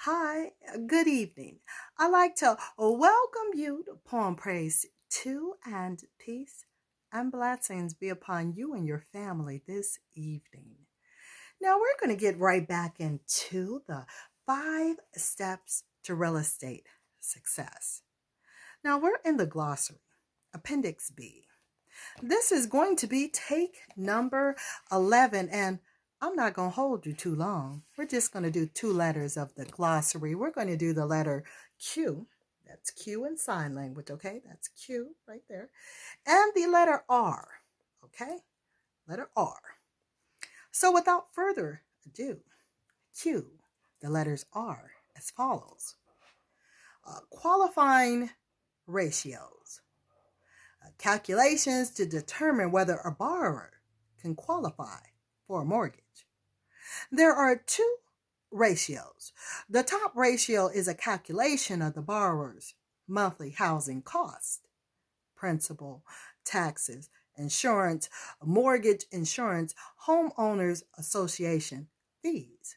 Hi, good evening. I'd like to welcome you to Poem Praise 2 and peace and blessings be upon you and your family this evening. Now we're going to get right back into the 5 steps to real estate success. Now we're in the glossary, Appendix B. This is going to be take number 11, and I'm not going to hold you too long. We're just going to do 2 letters of the glossary. We're going to do the letter Q. That's Q in sign language, okay? That's Q right there. And the letter R, okay? Letter R. So without further ado, Q, the letters are as follows. Qualifying ratios. Calculations to determine whether a borrower can qualify for a mortgage. There are 2 ratios. The top ratio is a calculation of the borrower's monthly housing cost, principal, taxes, insurance, mortgage insurance, homeowners association fees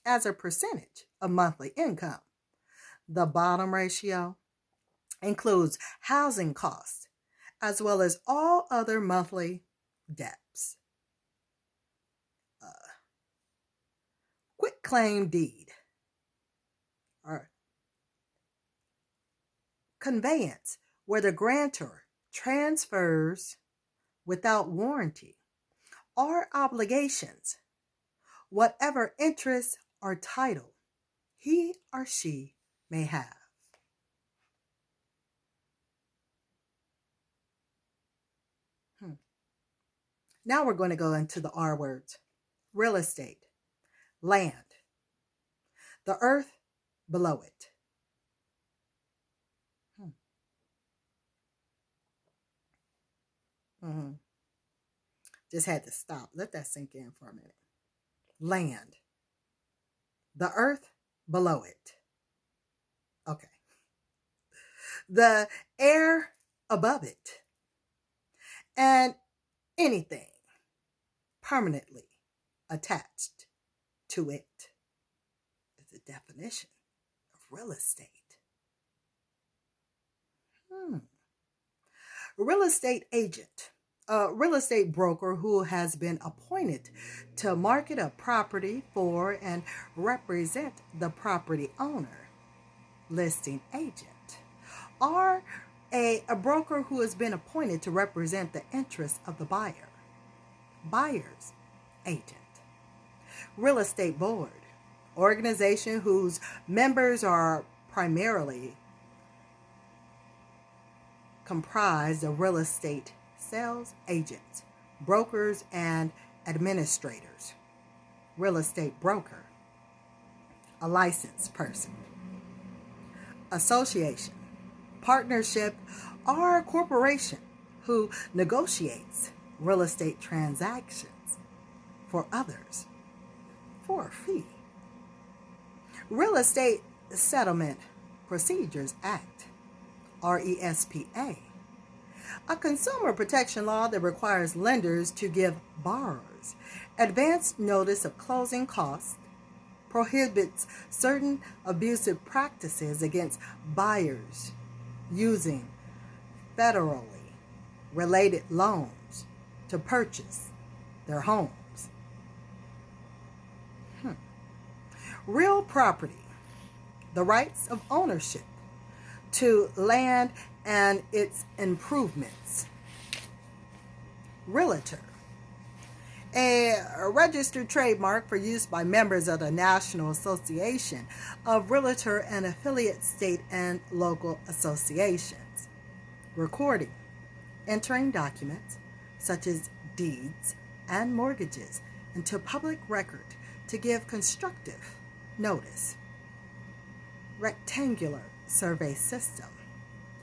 as a percentage of monthly income. The bottom ratio includes housing costs as well as all other monthly debts. Quitclaim deed or conveyance, where the grantor transfers without warranty or obligations whatever interest or title he or she may have. Now we're going to go into the R words. Real estate, land, the earth below it. Just had to stop. Let that sink in for a minute. Land, the earth below it. Okay. The air above it. And anything permanently attached to it is the definition of real estate. Real estate agent, a real estate broker who has been appointed to market a property for and represent the property owner. Listing agent, or a broker who has been appointed to represent the interests of the buyer. Buyer's agent. Real estate board, organization whose members are primarily comprised of real estate sales agents, brokers, and administrators. Real estate broker, a licensed person. Association, partnership, or corporation who negotiates real estate transactions for others for a fee. Real Estate Settlement Procedures Act, RESPA, a consumer protection law that requires lenders to give borrowers advance notice of closing costs, prohibits certain abusive practices against buyers using federally related loans to purchase their homes. Real property, the rights of ownership to land and its improvements. Realtor, a registered trademark for use by members of the National Association of Realtor and affiliate state and local associations. Recording, entering documents such as deeds and mortgages into public record to give constructive notice. Rectangular survey system,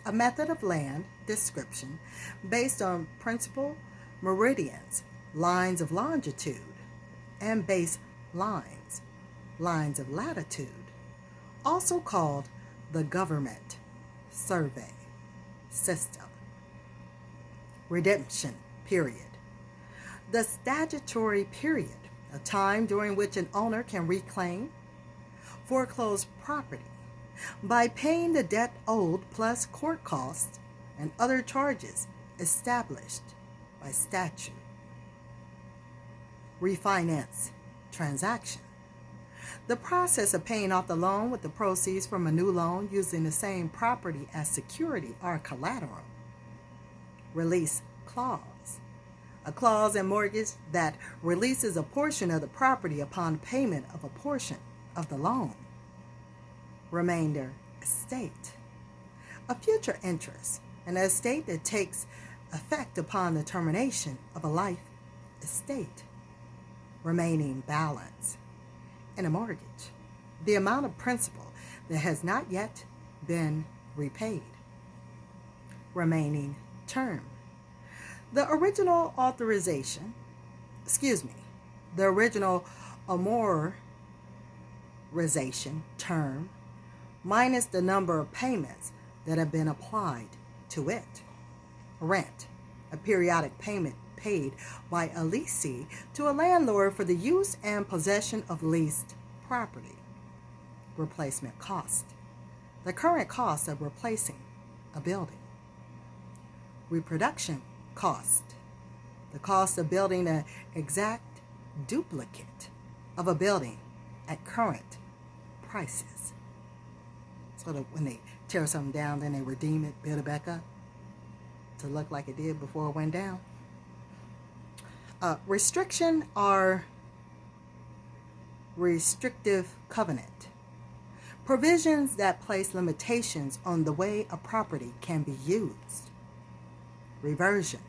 a method of land description based on principal meridians, lines of longitude, and base lines, lines of latitude, also called the government survey system. Redemption period, the statutory period, a time during which an owner can reclaim, foreclosed property by paying the debt owed plus court costs and other charges established by statute. Refinance transaction. The process of paying off the loan with the proceeds from a new loan using the same property as security or collateral. Release clause. A clause in mortgage that releases a portion of the property upon payment of a portion of the loan. Remainder estate. A future interest, an estate that takes effect upon the termination of a life estate. Remaining balance. In a mortgage, the amount of principal that has not yet been repaid. Remaining term. The original authorization, the original amorization term minus the number of payments that have been applied to it. Rent, a periodic payment paid by a lessee to a landlord for the use and possession of leased property. Replacement cost, the current cost of replacing a building. Reproduction cost, the cost of building an exact duplicate of a building at current prices. So that when they tear something down, then they redeem it, build it back up to look like it did before it went down. Restriction or restrictive covenant. Provisions that place limitations on the way a property can be used. Reversion.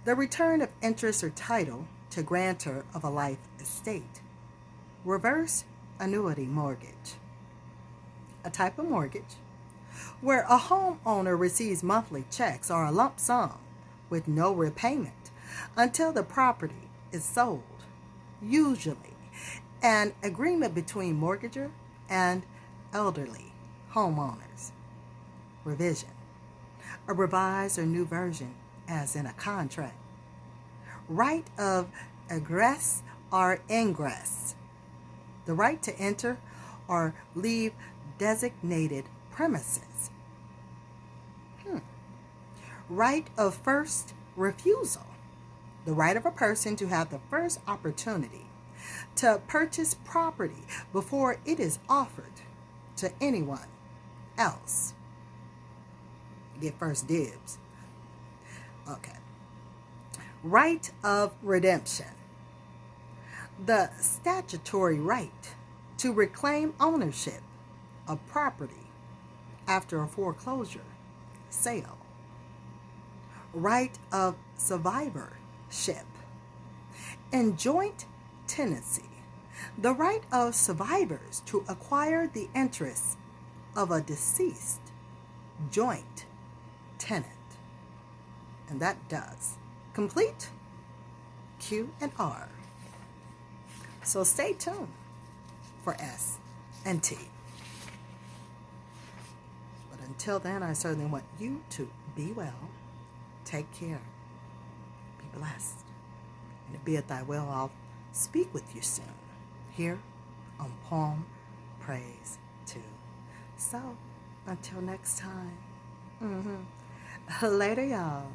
The return of interest or title to grantor of a life estate. Reverse annuity mortgage. A type of mortgage where a homeowner receives monthly checks or a lump sum with no repayment until the property is sold, usually an agreement between mortgagor and elderly homeowners. Revision, a revised or new version as in a contract. Right of egress or ingress, the right to enter or leave designated premises. Right of first refusal, the right of a person to have the first opportunity to purchase property before it is offered to anyone else. Get first dibs. Okay. Right of redemption, the statutory right to reclaim ownership of property after a foreclosure sale. Right of survivorship and joint tenancy, the right of survivors to acquire the interests of a deceased joint tenant. And that does complete Q and R. So stay tuned for S and T. But until then, I certainly want you to be well, take care, be blessed, and it be at thy will I'll speak with you soon here on Poem Praise 2. So until next time, later y'all.